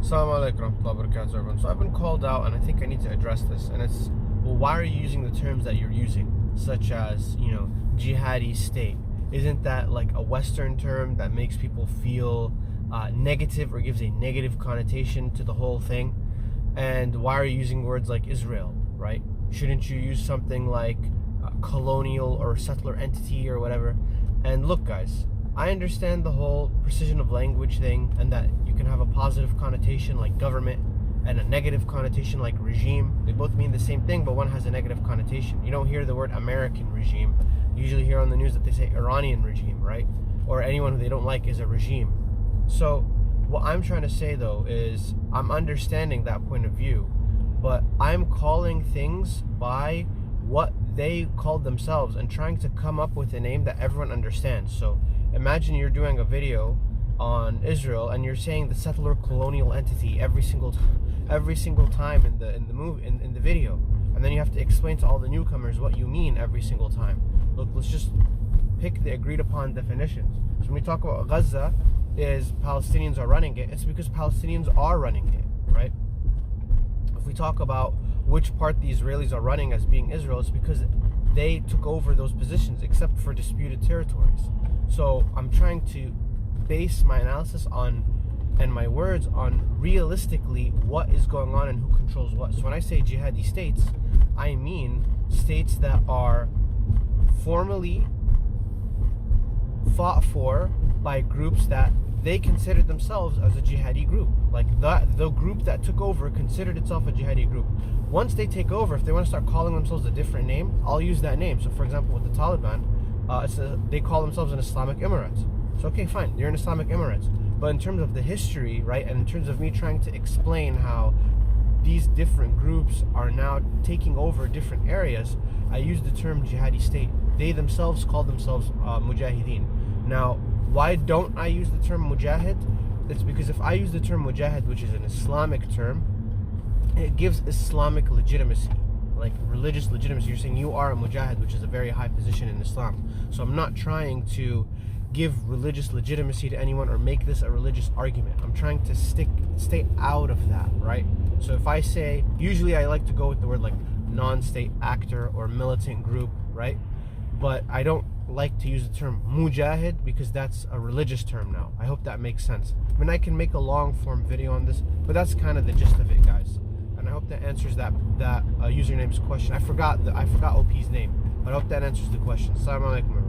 Assalamu alaikum warahmatullahi wabarakatuh, everyone. So I've been called out and I think I need to address this. And it's, well, why are you using the terms that you're using? Such as, Jihadi State. Isn't that like a Western term that makes people feel negative or gives a negative connotation to the whole thing? And why are you using words like Israel, right? Shouldn't you use something like colonial or settler entity or whatever? And look, guys, I understand the whole precision of language thing, and that you can have a positive connotation like government and a negative connotation like regime. They both mean the same thing, but one has a negative connotation. You don't hear the word American regime. You usually hear on the news that they say Iranian regime, right? Or anyone who they don't like is a regime. So what I'm trying to say though is I'm understanding that point of view, but I'm calling things by what they called themselves and trying to come up with a name that everyone understands. So imagine you're doing a video on Israel and you're saying the settler colonial entity every single time in the video, and then you have to explain to all the newcomers what you mean every single time. Look, let's just pick the agreed upon definitions. So when we talk about Gaza is Palestinians are running it, it's because Palestinians are running it, right? If we talk about which part the Israelis are running as being Israel, it's because they took over those positions except for disputed territories. So I'm trying to base my analysis on and my words on realistically what is going on and who controls what. So when I say jihadi states, I mean states that are formally fought for by groups that they considered themselves as a jihadi group. Like the group that took over considered itself a jihadi group. Once they take over, if they want to start calling themselves a different name, I'll use that name. So for example, with the Taliban, they call themselves an Islamic Emirates. So okay, fine, you're an Islamic Emirates. But in terms of the history, right, and in terms of me trying to explain how these different groups are now taking over different areas, I use the term jihadi state. They themselves call themselves mujahideen. Now, why don't I use the term mujahid? It's because if I use the term mujahid, which is an Islamic term, it gives Islamic legitimacy, like religious legitimacy. You're saying you are a mujahid, which is a very high position in Islam. So I'm not trying to give religious legitimacy to anyone or make this a religious argument. I'm trying to stay out of that, right? So if I say, usually I like to go with the word like non-state actor or militant group, right? But I don't like to use the term mujahid because that's a religious term now. I hope that makes sense. I mean, I can make a long form video on this, but that's kind of the gist of it, guys. And I hope that answers that username's question. I forgot OP's name, but I hope that answers the question. Assalamu alaikum.